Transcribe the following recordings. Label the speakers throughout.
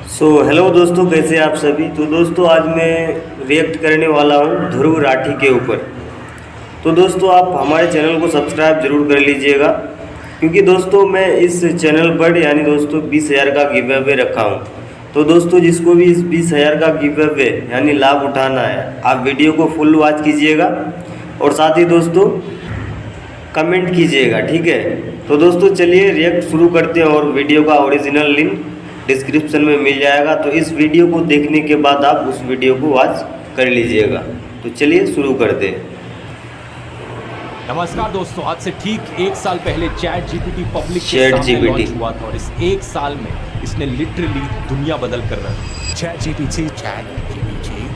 Speaker 1: Hello दोस्तों, कैसे आप सभी। तो दोस्तों, आज मैं रिएक्ट करने वाला हूँ ध्रुव राठी के ऊपर। तो दोस्तों, आप हमारे चैनल को सब्सक्राइब जरूर कर लीजिएगा, क्योंकि दोस्तों मैं इस चैनल पर यानी दोस्तों 20,000 का गिव अवे रखा हूँ। तो दोस्तों, जिसको भी इस 20,000 का गिव अवे यानी लाभ उठाना है, आप वीडियो को फुल वॉच कीजिएगा और साथ ही दोस्तों कमेंट कीजिएगा, ठीक है। तो दोस्तों चलिए रिएक्ट शुरू करते हैं, और वीडियो का ओरिजिनल लिंक डिस्क्रिप्शन में मिल जाएगा। तो इस वीडियो को देखने के बाद आप उस वीडियो को वॉच कर लीजिएगा। तो चलिए शुरू करते हैं।
Speaker 2: नमस्कार दोस्तों, आज से ठीक एक साल पहले चैट जीपीटी पब्लिक
Speaker 1: चैट
Speaker 2: के सामने
Speaker 1: जीपीटी
Speaker 2: लॉन्च हुआ था और इस एक साल में इसने लिटरली दुनिया बदल कर रखी।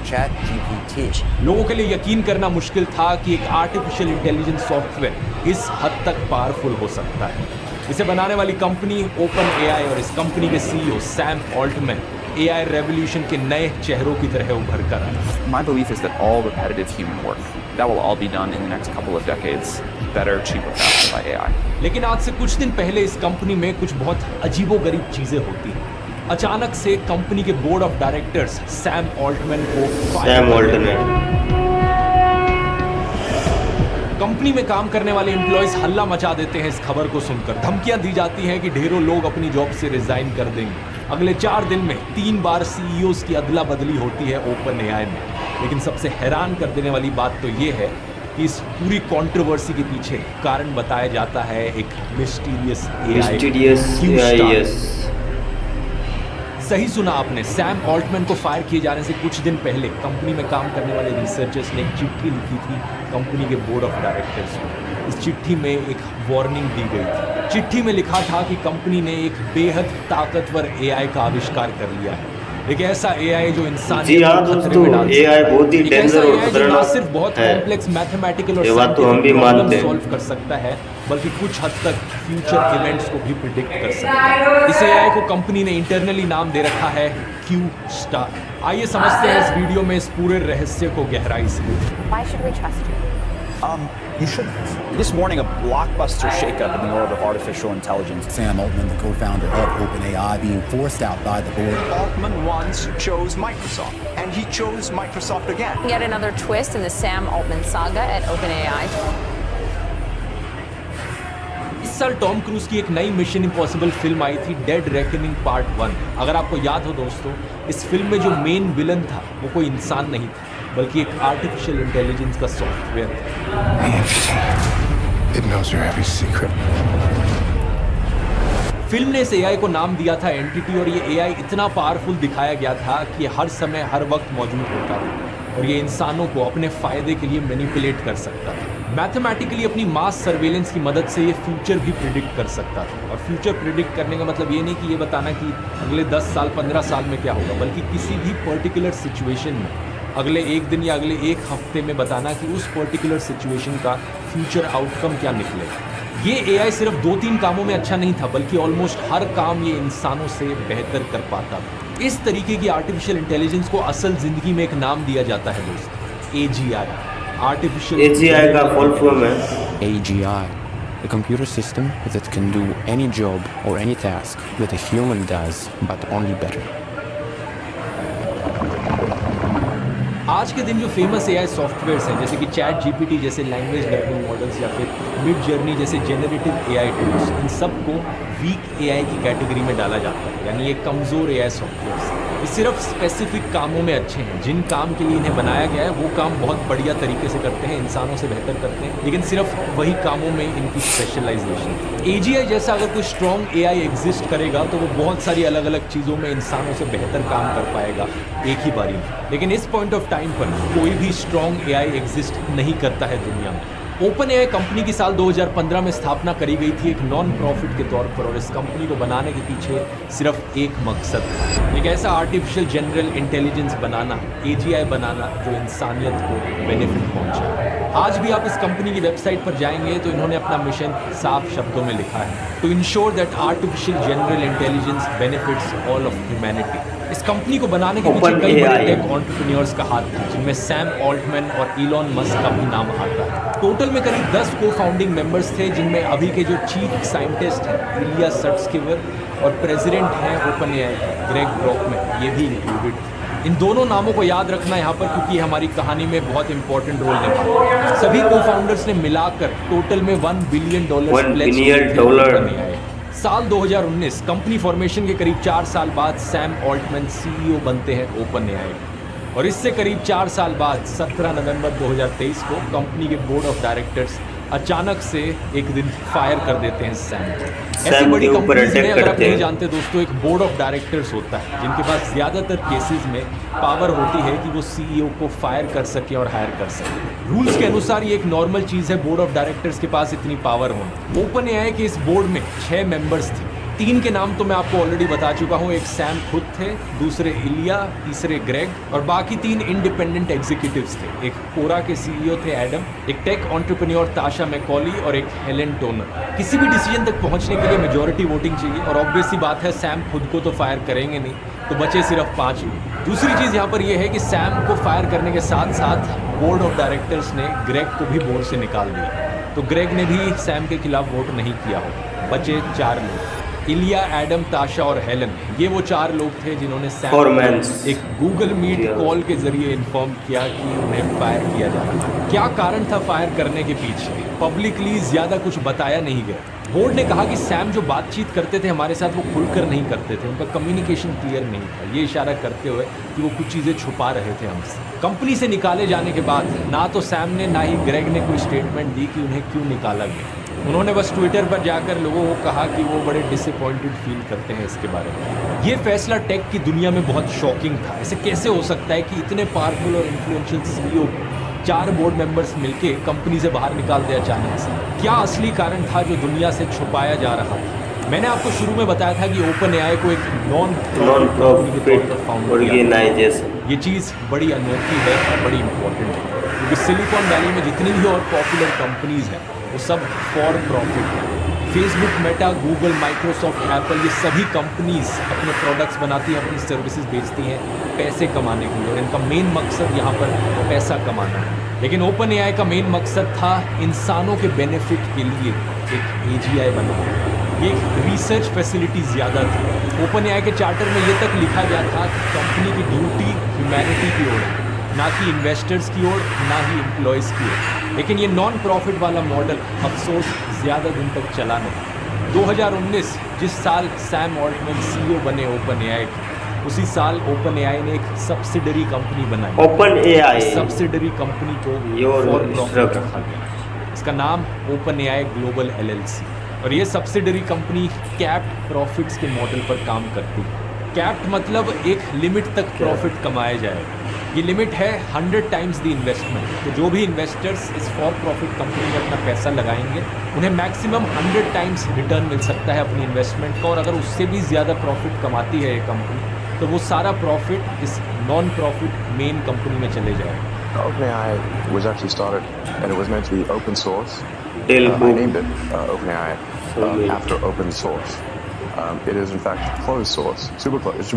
Speaker 3: ChatGPT.
Speaker 2: लोगों के लिए यकीन करना मुश्किल था कि एक आर्टिफिशियल इंटेलिजेंस सॉफ्टवेयर इस हद तक पावरफुल हो सकता है। इसे बनाने वाली कंपनी ओपन एआई और इस कंपनी के CEO Sam Altman AI revolution के नए चेहरों की तरह उभर कर आए।
Speaker 3: My belief is that all repetitive human work, that will all be done in the next couple of decades, better, cheaper, faster by AI.
Speaker 2: लेकिन आज से कुछ दिन पहले इस कंपनी में कुछ बहुत अजीबोगरीब चीजें होती हैं। अचानक से कंपनी के board of directors Sam Altman को कंपनी में काम करने वाले एम्प्लॉयज हल्ला मचा देते हैं। इस खबर को सुनकर धमकियां दी जाती हैं कि ढेरों लोग अपनी जॉब से रिजाइन कर देंगे। अगले 4 दिन में 3 बार सीईओज की अदला बदली होती है ओपन एआई में। लेकिन सबसे हैरान कर देने वाली बात तो ये है कि इस पूरी कंट्रोवर्सी के पीछे कारण बताया जाता है एक मिस्टीरियस एआई। सही सुना आपने, सैम ऑल्टमैन को फायर किए जाने से कुछ दिन पहले कंपनी में काम करने वाले रिसर्चर्स ने एक चिट्ठी लिखी थी कंपनी के बोर्ड ऑफ डायरेक्टर्स को। इस चिट्ठी में एक वार्निंग दी गई थी। चिट्ठी में लिखा था कि कंपनी ने एक बेहद ताकतवर एआई का आविष्कार कर लिया है, एक ऐसा एआई जो इंसानियत को खतरे में डाल सकता है।
Speaker 1: बहुत ही डेंजर और खतरनाक
Speaker 2: सिर्फ बहुत कॉम्प्लेक्स मैथमेटिकल और
Speaker 1: साइंटिफिक
Speaker 2: सॉल्व कर सकता है, बल्कि कुछ हद तक फ्यूचर इवेंट्स को भी प्रिडिक्ट कर सकता है। इस एआई को कंपनी ने इंटरनली नाम दे रखा है क्यू स्टार। आइए समझते हैं इस वीडियो में इस पूरे रहस्य को गहराई से।
Speaker 4: Why should we trust you?
Speaker 5: You shouldn't. This morning, a blockbuster shakeup in the world of artificial intelligence.
Speaker 6: Sam Altman, the co-founder of OpenAI, being forced out by the board.
Speaker 5: Altman once chose Microsoft, and he chose Microsoft again.
Speaker 4: Yet another twist in the Sam Altman saga at OpenAI.
Speaker 2: इस साल Tom cruise की एक नई mission impossible film आई थी, dead reckoning part 1। अगर आपको याद हो दोस्तों, इस फिल्म में जो मेन विलन था वो कोई इंसान नहीं था, बल्कि एक आर्टिफिशियल इंटेलिजेंस का सॉफ्टवेयर था।
Speaker 6: It knows your every secret.
Speaker 2: Film ने इस एआई को नाम दिया था एंटिटी, और ये एआई इतना पावरफुल दिखाया गया था कि हर समय हर वक्त मौजूद होता था और ये इंसानों को अपने फायदे के लिए मैनिपुलेट कर सकता था। मैथमेटिकली अपनी मास सर्वेलेंस की मदद से ये फ्यूचर भी प्रिडिक्ट कर सकता था। और फ्यूचर प्रिडिक्ट करने का मतलब ये नहीं कि ये बताना कि अगले 10 साल 15 साल में क्या होगा, बल्कि किसी भी पर्टिकुलर सिचुएशन में अगले 1 दिन या अगले 1 हफ्ते में बताना कि उस पर्टिकुलर सिचुएशन का फ्यूचर आउटकम क्या निकलेगा। ये एआई सिर्फ 2-3 कामों में अच्छा नहीं था, बल्कि ऑलमोस्ट हर काम ये इंसानों से बेहतर कर पाता था। इस तरीके की आर्टिफिशियल इंटेलिजेंस को असल जिंदगी में एक नाम दिया जाता है दोस्तों, एजीआई। आर्टिफिशियल
Speaker 1: एजीआई का फुल फॉर्म है
Speaker 7: AGI, a computer system that can do any job or any task that a human does, but only better.
Speaker 2: आज के दिन जो फेमस एआई सॉफ्टवेयर्स हैं, जैसे कि चैट जीपीटी जैसे लैंग्वेज लर्निंग मॉडल्स या फिर मिड जर्नी जैसे जेनरेटिव एआई टूल्स, इन सबको वीक एआई की कैटेगरी में डाला जाता है, यानी ये कमज़ोर एआई सॉफ्टवेयर्स। ये सिर्फ स्पेसिफिक कामों में अच्छे हैं। जिन काम के लिए इन्हें बनाया गया है वो काम बहुत बढ़िया तरीके से करते हैं, इंसानों से बेहतर करते हैं, लेकिन सिर्फ वही कामों में इनकी स्पेशलाइजेशन। एजीआई जैसा अगर कोई स्ट्रॉन्ग एआई एग्जिस्ट करेगा तो वो बहुत सारी अलग अलग चीज़ों में इंसानों से बेहतर काम कर पाएगा एक ही बारी में। लेकिन इस पॉइंट ऑफ टाइम पर कोई भी स्ट्रॉन्ग एआई एग्जिस्ट नहीं करता है दुनिया में। ओपन एआई कंपनी की साल 2015 में स्थापना करी गई थी एक नॉन प्रॉफिट के तौर पर, और इस कंपनी को बनाने के पीछे सिर्फ एक मकसद था, एक ऐसा आर्टिफिशियल जनरल इंटेलिजेंस बनाना, एजीआई बनाना जो इंसानियत को बेनिफिट पहुंचाए। आज भी आप इस कंपनी की वेबसाइट पर जाएंगे तो इन्होंने अपना मिशन साफ शब्दों में लिखा है, to ensure that artificial general intelligence benefits all of humanity. इस कंपनी को बनाने के पीछे
Speaker 1: Open
Speaker 2: कई बड़े
Speaker 1: AI।
Speaker 2: टेक एंटरप्रेन्योर्स का हाथ था, जिनमें सैम ऑल्टमैन और इलॉन मस्क का भी नाम आता है। टोटल में करीब 10 को फाउंडिंग मेंबर्स थे, जिनमें अभी के जो चीफ साइंटिस्ट हैं इलिया सट्सकीवर और प्रेसिडेंट हैं ओपन एआई ग्रेग ब्रॉकमैन, ये भी इंक्लूडेड थे। इन दोनों नामों को याद रखना यहाँ पर, क्योंकि हमारी कहानी में बहुत इंपॉर्टेंट रोल निभाते हैं। सभी को फाउंडर्स ने मिलाकर टोटल में $1 बिलियन
Speaker 1: $1 बिलियन।
Speaker 2: साल 2019 कंपनी फॉर्मेशन के करीब 4 साल बाद सैम ऑल्टमैन सीईओ बनते हैं ओपन एआई, और इससे करीब 4 साल बाद 17 नवंबर 2023 को कंपनी के बोर्ड ऑफ डायरेक्टर्स अचानक से एक दिन फायर कर देते हैं सैम को। ऐसी बड़ी कंपनीज में, अगर आप नहीं जानते दोस्तों, एक बोर्ड ऑफ डायरेक्टर्स होता है जिनके पास ज़्यादातर केसेस में पावर होती है कि वो सीईओ को फायर कर सके और हायर कर सके। रूल्स के अनुसार ये एक नॉर्मल चीज़ है बोर्ड ऑफ डायरेक्टर्स के पास इतनी पावर होना। ओपन एआई के इस बोर्ड में 6 मेंबर्स थे। 3 के नाम तो मैं आपको ऑलरेडी बता चुका हूँ, एक सैम खुद थे, दूसरे इलिया, तीसरे ग्रेग, और बाकी 3 इंडिपेंडेंट एग्जीक्यूटिव्स थे। एक कोरा के सीईओ थे एडम, एक टेक एंटरप्रेन्योर ताशा मैकॉली और एक हेलेन टोनर। किसी भी डिसीजन तक पहुंचने के लिए मेजॉरिटी वोटिंग चाहिए, और ऑब्वियस सी बात है सैम खुद को तो फायर करेंगे नहीं, तो बचे सिर्फ 5 लोग। दूसरी चीज़ यहाँ पर यह है कि सैम को फायर करने के साथ साथ बोर्ड ऑफ डायरेक्टर्स ने ग्रेग को भी बोर्ड से निकाल दिया, तो ग्रेग ने भी सैम के खिलाफ वोट नहीं किया हो। बचे 4 लोग, इलिया, एडम, ताशा और हेलन। ये वो 4 लोग थे जिन्होंने सैम को एक गूगल मीट कॉल के जरिए इन्फॉर्म किया कि उन्हें फायर किया जा रहा है। क्या कारण था फायर करने के पीछे, पब्लिकली ज़्यादा कुछ बताया नहीं गया। बोर्ड ने कहा कि सैम जो बातचीत करते थे हमारे साथ, वो खुलकर नहीं करते थे, उनका कम्युनिकेशन क्लियर नहीं था, ये इशारा करते हुए कि वो कुछ चीज़ें छुपा रहे थे हमसे। कंपनी से निकाले जाने के बाद ना तो सैम ने ना ही ग्रेग ने कोई स्टेटमेंट दी कि उन्हें क्यों निकाला गया। उन्होंने बस ट्विटर पर जाकर लोगों को कहा कि वो बड़े डिसअपॉइंटेड फील करते हैं इसके बारे में। ये फैसला टेक की दुनिया में बहुत शॉकिंग था। ऐसे कैसे हो सकता है कि इतने पावरफुल और इन्फ्लुएंशियल सीईओ को 4 बोर्ड मेंबर्स मिलके कंपनी से बाहर निकाल दिया अचानक से? क्या असली कारण था जो दुनिया से छुपाया जा रहा था? मैंने आपको शुरू में बताया था कि ओपन एआई को एक नॉन प्रॉफिट ऑर्गेनाइजेशन, ये चीज़ बड़ी अनोखी है और बड़ी इंपॉर्टेंट है, क्योंकि सिलिकॉन वैली में जितनी भी और पॉपुलर कंपनीज हैं वो सब फॉर प्रॉफिट है। Facebook, Meta, Google, Microsoft, Apple, ये सभी कंपनीज अपने प्रोडक्ट्स बनाती हैं, अपनी सर्विसेज बेचती हैं पैसे कमाने के लिए, और इनका मेन मकसद यहाँ पर पैसा कमाना है। लेकिन ओपन एआई का मेन मकसद था इंसानों के बेनिफिट के लिए एक एजीआई बनाना। ये एक रिसर्च फैसिलिटी ज़्यादा थी। ओपन एआई के चार्टर में ये तक लिखा गया था कि कंपनी की ड्यूटी ह्यूमैनिटी की ओर है, ना कि इन्वेस्टर्स की ओर, ना ही एम्प्लॉयज़ की ओर। लेकिन ये नॉन प्रॉफिट वाला मॉडल अफसोस ज़्यादा दिन तक चला नहीं। 2019 जिस साल सैम ऑल्टमैन सीईओ बने ओपन एआई के, उसी साल ओपन एआई ने एक सब्सिडरी कंपनी बनाई।
Speaker 1: ओपन एआई
Speaker 2: सब्सिडरी कंपनी को फॉर प्रॉफिट रखा गया। इसका नाम ओपन एआई ग्लोबल LLC, और ये सब्सिडरी कंपनी कैप्ड प्रॉफिट्स के मॉडल पर काम करती है। कैप्ड मतलब एक लिमिट तक प्रॉफिट कमाया जाए। ये लिमिट है 100 टाइम्स द इन्वेस्टमेंट। तो जो भी इन्वेस्टर्स इस फॉर प्रॉफिट कंपनी में अपना पैसा लगाएंगे, उन्हें मैक्सिमम 100 टाइम्स रिटर्न मिल सकता है अपनी इन्वेस्टमेंट का, और अगर उससे भी ज़्यादा प्रॉफिट कमाती है ये कंपनी, तो वो सारा प्रॉफिट इस नॉन प्रॉफिट मेन कंपनी में चले जाएगा।
Speaker 8: OpenAI was actually started and it was meant to be open source. I named it OpenAI after open source. It is in fact closed source, super closed.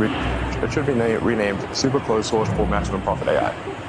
Speaker 8: It should be renamed Super Closed Source for Maximum Profit AI.